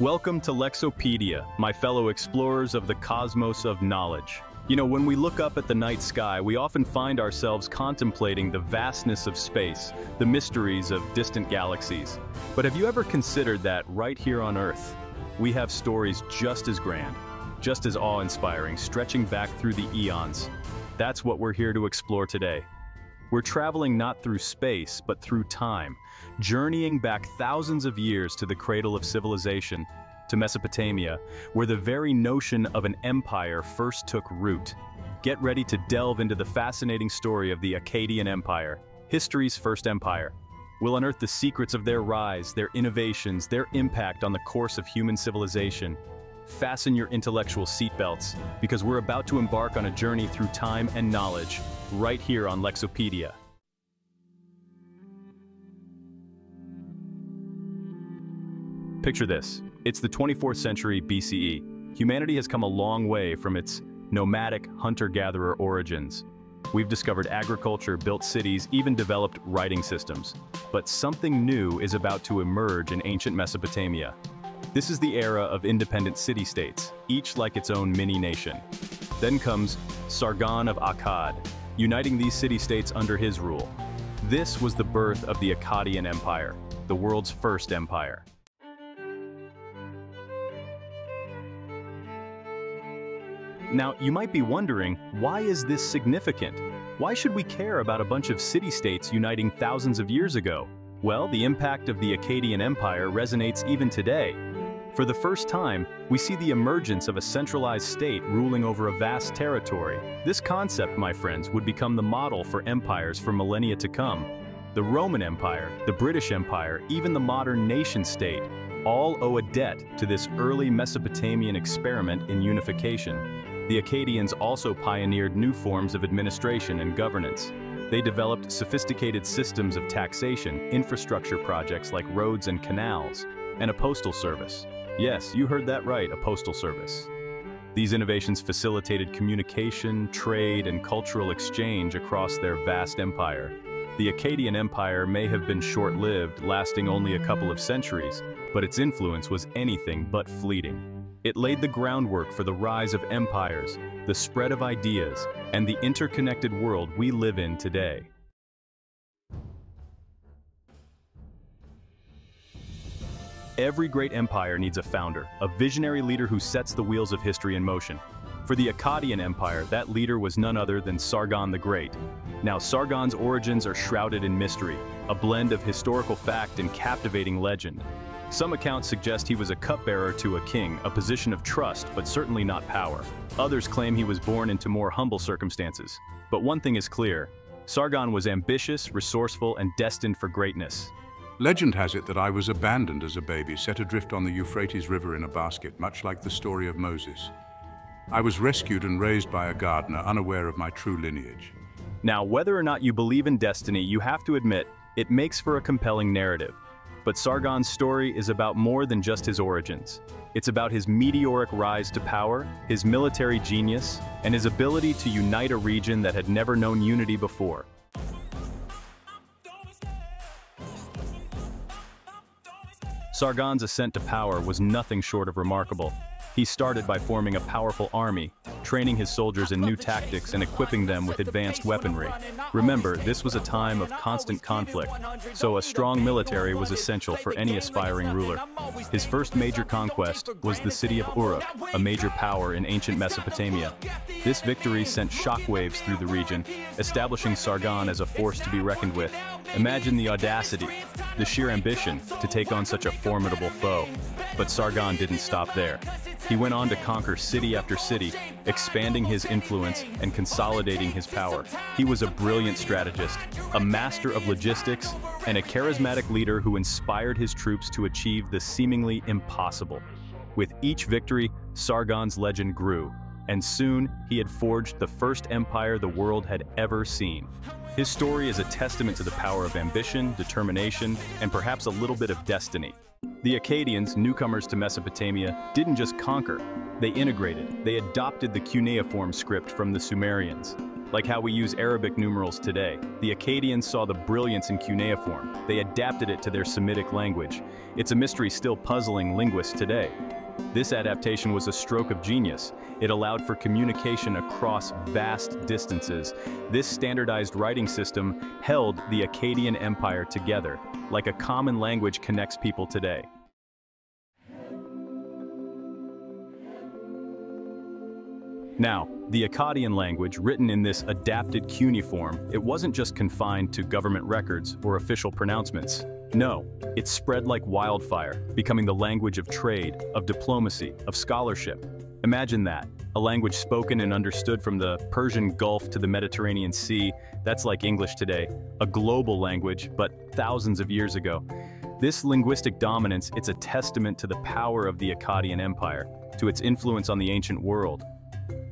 Welcome to Lexopedia, my fellow explorers of the cosmos of knowledge. You know, when we look up at the night sky, we often find ourselves contemplating the vastness of space, the mysteries of distant galaxies. But have you ever considered that right here on Earth, we have stories just as grand, just as awe-inspiring, stretching back through the eons? That's what we're here to explore today. We're traveling not through space, but through time, journeying back thousands of years to the cradle of civilization, to Mesopotamia, where the very notion of an empire first took root. Get ready to delve into the fascinating story of the Akkadian Empire, history's first empire. We'll unearth the secrets of their rise, their innovations, their impact on the course of human civilization. Fasten your intellectual seatbelts, because we're about to embark on a journey through time and knowledge, right here on Lexopedia. Picture this. It's the 24th century BCE. Humanity has come a long way from its nomadic hunter-gatherer origins. We've discovered agriculture, built cities, even developed writing systems. But something new is about to emerge in ancient Mesopotamia. This is the era of independent city-states, each like its own mini-nation. Then comes Sargon of Akkad, uniting these city-states under his rule. This was the birth of the Akkadian Empire, the world's first empire. Now, you might be wondering, why is this significant? Why should we care about a bunch of city-states uniting thousands of years ago? Well, the impact of the Akkadian Empire resonates even today. For the first time, we see the emergence of a centralized state ruling over a vast territory. This concept, my friends, would become the model for empires for millennia to come. The Roman Empire, the British Empire, even the modern nation-state, all owe a debt to this early Mesopotamian experiment in unification. The Acadians also pioneered new forms of administration and governance. They developed sophisticated systems of taxation, infrastructure projects like roads and canals, and a postal service. Yes, you heard that right, a postal service. These innovations facilitated communication, trade, and cultural exchange across their vast empire. The Akkadian Empire may have been short-lived, lasting only a couple of centuries, but its influence was anything but fleeting. It laid the groundwork for the rise of empires, the spread of ideas, and the interconnected world we live in today. Every great empire needs a founder, a visionary leader who sets the wheels of history in motion. For the Akkadian Empire, that leader was none other than Sargon the Great. Now, Sargon's origins are shrouded in mystery, a blend of historical fact and captivating legend. Some accounts suggest he was a cupbearer to a king, a position of trust, but certainly not power. Others claim he was born into more humble circumstances. But one thing is clear: Sargon was ambitious, resourceful, and destined for greatness. Legend has it that I was abandoned as a baby, set adrift on the Euphrates River in a basket, much like the story of Moses. I was rescued and raised by a gardener, unaware of my true lineage. Now, whether or not you believe in destiny, you have to admit, it makes for a compelling narrative. But Sargon's story is about more than just his origins. It's about his meteoric rise to power, his military genius, and his ability to unite a region that had never known unity before. Sargon's ascent to power was nothing short of remarkable. He started by forming a powerful army, training his soldiers in new tactics and equipping them with advanced weaponry. Remember, this was a time of constant conflict, so a strong military was essential for any aspiring ruler. His first major conquest was the city of Uruk, a major power in ancient Mesopotamia. This victory sent shockwaves through the region, establishing Sargon as a force to be reckoned with. Imagine the audacity, the sheer ambition to take on such a formidable foe. But Sargon didn't stop there. He went on to conquer city after city, expanding his influence and consolidating his power. He was a brilliant strategist, a master of logistics, and a charismatic leader who inspired his troops to achieve the seemingly impossible. With each victory, Sargon's legend grew, and soon he had forged the first empire the world had ever seen. His story is a testament to the power of ambition, determination, and perhaps a little bit of destiny. The Akkadians, newcomers to Mesopotamia, didn't just conquer. They integrated. They adopted the cuneiform script from the Sumerians. Like how we use Arabic numerals today, the Akkadians saw the brilliance in cuneiform. They adapted it to their Semitic language. It's a mystery still puzzling linguists today. This adaptation was a stroke of genius. It allowed for communication across vast distances. This standardized writing system held the Akkadian Empire together, like a common language connects people today. Now, the Akkadian language, written in this adapted cuneiform, it wasn't just confined to government records or official pronouncements. No, it spread like wildfire, becoming the language of trade, of diplomacy, of scholarship. Imagine that, a language spoken and understood from the Persian Gulf to the Mediterranean Sea. That's like English today, a global language, but thousands of years ago. This linguistic dominance, it's a testament to the power of the Akkadian Empire, to its influence on the ancient world.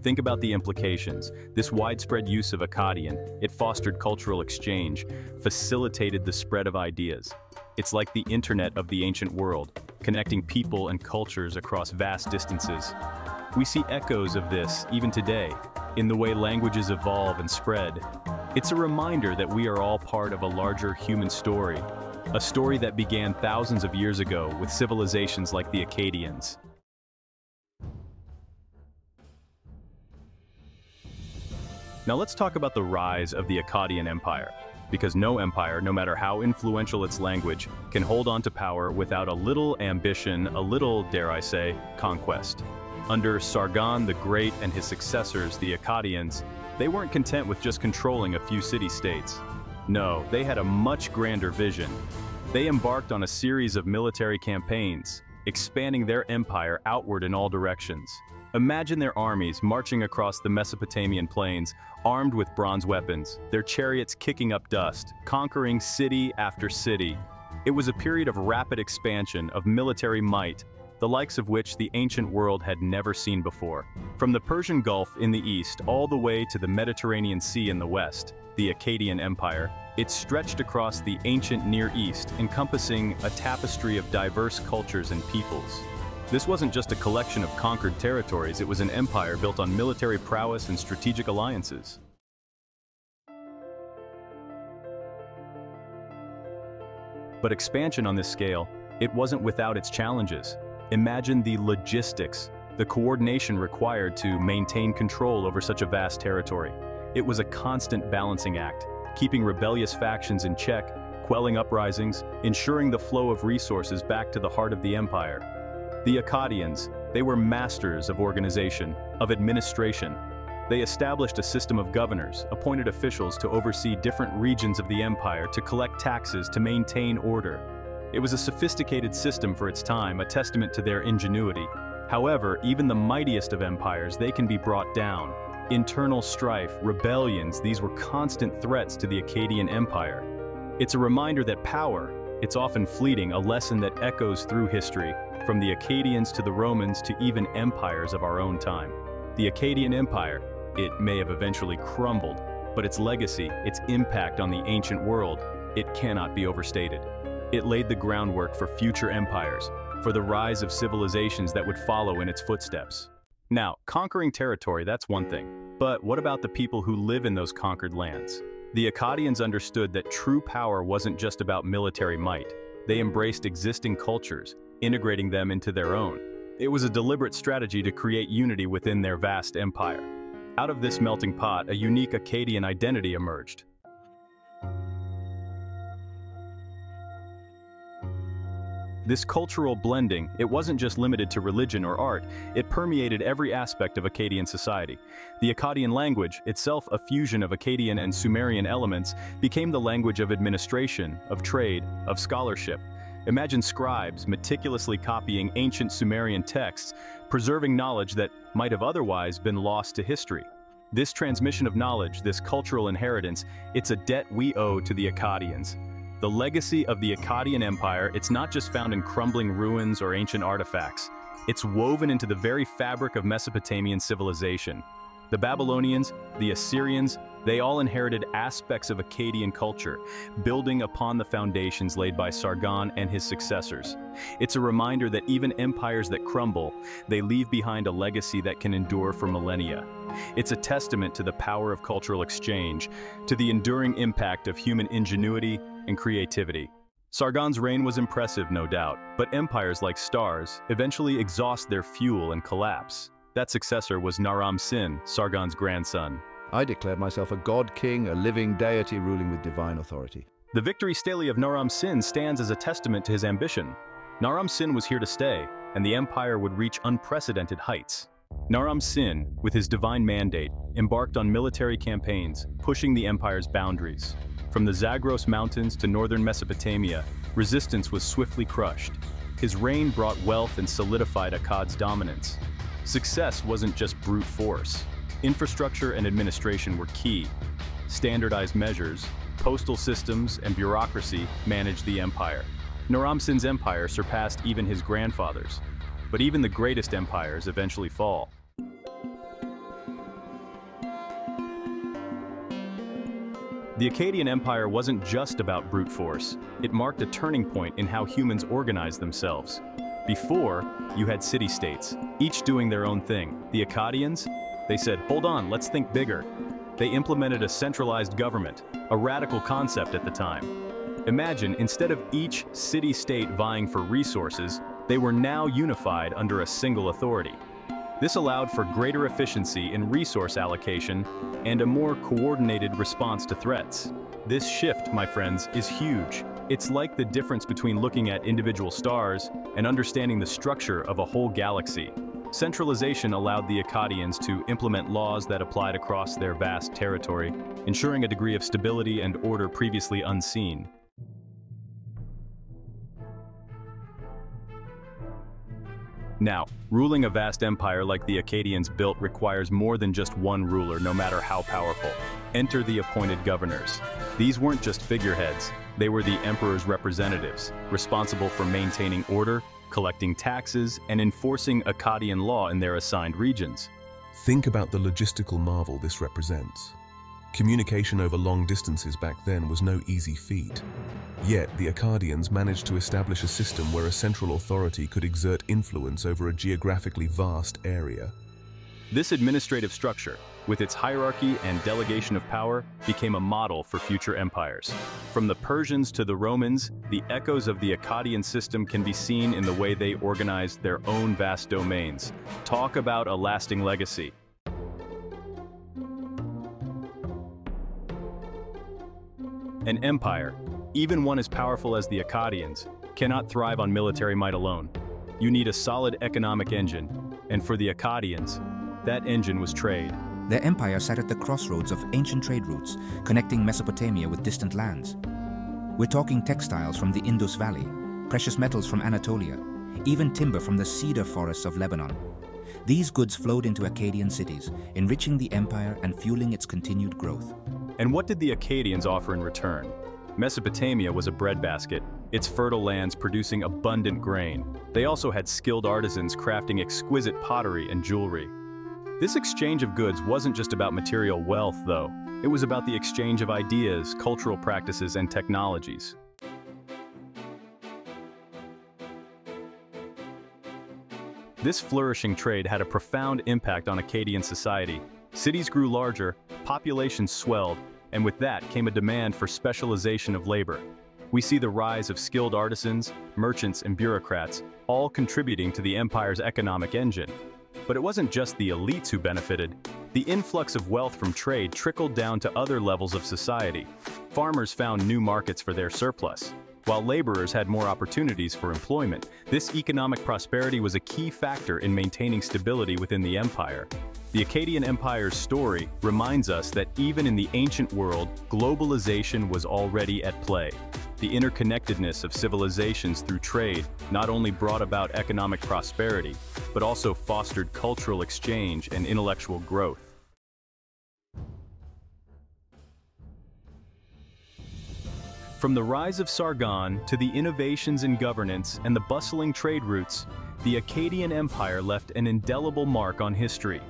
Think about the implications. This widespread use of Akkadian, it fostered cultural exchange, facilitated the spread of ideas. It's like the internet of the ancient world, connecting people and cultures across vast distances. We see echoes of this even today, in the way languages evolve and spread. It's a reminder that we are all part of a larger human story, a story that began thousands of years ago with civilizations like the Akkadians. Now let's talk about the rise of the Akkadian Empire, because no empire, no matter how influential its language, can hold on to power without a little ambition, a little, dare I say, conquest. Under Sargon the Great and his successors, the Akkadians, they weren't content with just controlling a few city-states. No, they had a much grander vision. They embarked on a series of military campaigns, expanding their empire outward in all directions. Imagine their armies marching across the Mesopotamian plains, armed with bronze weapons, their chariots kicking up dust, conquering city after city. It was a period of rapid expansion, of military might, the likes of which the ancient world had never seen before. From the Persian Gulf in the east all the way to the Mediterranean Sea in the west, the Akkadian Empire, it stretched across the ancient Near East, encompassing a tapestry of diverse cultures and peoples. This wasn't just a collection of conquered territories, it was an empire built on military prowess and strategic alliances. But expansion on this scale, it wasn't without its challenges. Imagine the logistics, the coordination required to maintain control over such a vast territory. It was a constant balancing act, keeping rebellious factions in check, quelling uprisings, ensuring the flow of resources back to the heart of the empire. The Akkadians, they were masters of organization, of administration. They established a system of governors, appointed officials to oversee different regions of the empire, to collect taxes, to maintain order. It was a sophisticated system for its time, a testament to their ingenuity. However, even the mightiest of empires, they can be brought down. Internal strife, rebellions, these were constant threats to the Akkadian Empire. It's a reminder that power, it's often fleeting, a lesson that echoes through history, from the Akkadians to the Romans to even empires of our own time. The Akkadian Empire, it may have eventually crumbled, but its legacy, its impact on the ancient world, it cannot be overstated. It laid the groundwork for future empires, for the rise of civilizations that would follow in its footsteps. Now, conquering territory, that's one thing. But what about the people who live in those conquered lands? The Akkadians understood that true power wasn't just about military might. They embraced existing cultures, integrating them into their own. It was a deliberate strategy to create unity within their vast empire. Out of this melting pot, a unique Akkadian identity emerged. This cultural blending, it wasn't just limited to religion or art, it permeated every aspect of Akkadian society. The Akkadian language, itself a fusion of Akkadian and Sumerian elements, became the language of administration, of trade, of scholarship. Imagine scribes meticulously copying ancient Sumerian texts, preserving knowledge that might have otherwise been lost to history. This transmission of knowledge, this cultural inheritance, it's a debt we owe to the Akkadians. The legacy of the Akkadian Empire, it's not just found in crumbling ruins or ancient artifacts. It's woven into the very fabric of Mesopotamian civilization. The Babylonians, the Assyrians, They all inherited aspects of Akkadian culture, building upon the foundations laid by Sargon and his successors. It's a reminder that even empires that crumble, they leave behind a legacy that can endure for millennia. It's a testament to the power of cultural exchange, to the enduring impact of human ingenuity and creativity. Sargon's reign was impressive, no doubt, but empires like stars eventually exhaust their fuel and collapse. That successor was Naram-Sin, Sargon's grandson. I declared myself a god-king, a living deity ruling with divine authority. The victory stele of Naram-Sin stands as a testament to his ambition. Naram-Sin was here to stay, and the empire would reach unprecedented heights. Naram-Sin, with his divine mandate, embarked on military campaigns, pushing the empire's boundaries. From the Zagros Mountains to northern Mesopotamia, resistance was swiftly crushed. His reign brought wealth and solidified Akkad's dominance. Success wasn't just brute force. Infrastructure and administration were key. Standardized measures, postal systems, and bureaucracy managed the empire. Naram-Sin's empire surpassed even his grandfather's. But even the greatest empires eventually fall. The Akkadian Empire wasn't just about brute force. It marked a turning point in how humans organized themselves. Before, you had city-states, each doing their own thing. The Akkadians, they said, hold on, let's think bigger. They implemented a centralized government, a radical concept at the time. Imagine, instead of each city-state vying for resources, they were now unified under a single authority. This allowed for greater efficiency in resource allocation and a more coordinated response to threats. This shift, my friends, is huge. It's like the difference between looking at individual stars and understanding the structure of a whole galaxy. Centralization allowed the Akkadians to implement laws that applied across their vast territory, ensuring a degree of stability and order previously unseen. Now, ruling a vast empire like the Akkadians built requires more than just one ruler, no matter how powerful. Enter the appointed governors. These weren't just figureheads, they were the emperor's representatives, responsible for maintaining order, collecting taxes, and enforcing Akkadian law in their assigned regions. Think about the logistical marvel this represents. Communication over long distances back then was no easy feat. Yet, the Akkadians managed to establish a system where a central authority could exert influence over a geographically vast area. This administrative structure, with its hierarchy and delegation of power, became a model for future empires. From the Persians to the Romans, the echoes of the Akkadian system can be seen in the way they organized their own vast domains. Talk about a lasting legacy. An empire, even one as powerful as the Akkadians, cannot thrive on military might alone. You need a solid economic engine, and for the Akkadians, that engine was trade. Their empire sat at the crossroads of ancient trade routes, connecting Mesopotamia with distant lands. We're talking textiles from the Indus Valley, precious metals from Anatolia, even timber from the cedar forests of Lebanon. These goods flowed into Akkadian cities, enriching the empire and fueling its continued growth. And what did the Akkadians offer in return? Mesopotamia was a breadbasket, its fertile lands producing abundant grain. They also had skilled artisans crafting exquisite pottery and jewelry. This exchange of goods wasn't just about material wealth, though. It was about the exchange of ideas, cultural practices, and technologies. This flourishing trade had a profound impact on Akkadian society. Cities grew larger, populations swelled, and with that came a demand for specialization of labor. We see the rise of skilled artisans, merchants, and bureaucrats, all contributing to the empire's economic engine. But it wasn't just the elites who benefited. The influx of wealth from trade trickled down to other levels of society. Farmers found new markets for their surplus, while laborers had more opportunities for employment. This economic prosperity was a key factor in maintaining stability within the empire. The Akkadian Empire's story reminds us that even in the ancient world, globalization was already at play. The interconnectedness of civilizations through trade not only brought about economic prosperity, but also fostered cultural exchange and intellectual growth. From the rise of Sargon to the innovations in governance and the bustling trade routes, the Akkadian Empire left an indelible mark on history.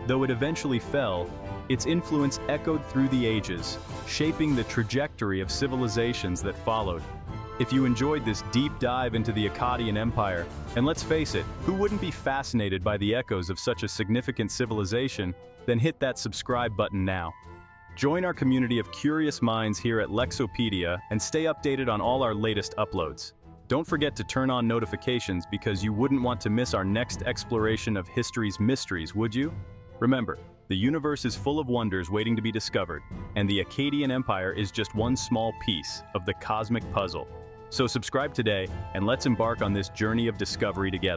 Though it eventually fell, Its influence echoed through the ages, shaping the trajectory of civilizations that followed. If you enjoyed this deep dive into the Akkadian Empire, and let's face it, who wouldn't be fascinated by the echoes of such a significant civilization, then hit that subscribe button now. Join our community of curious minds here at Lexopedia and stay updated on all our latest uploads. Don't forget to turn on notifications because you wouldn't want to miss our next exploration of history's mysteries, would you? Remember, the universe is full of wonders waiting to be discovered, and the Akkadian Empire is just one small piece of the cosmic puzzle. So subscribe today, and let's embark on this journey of discovery together.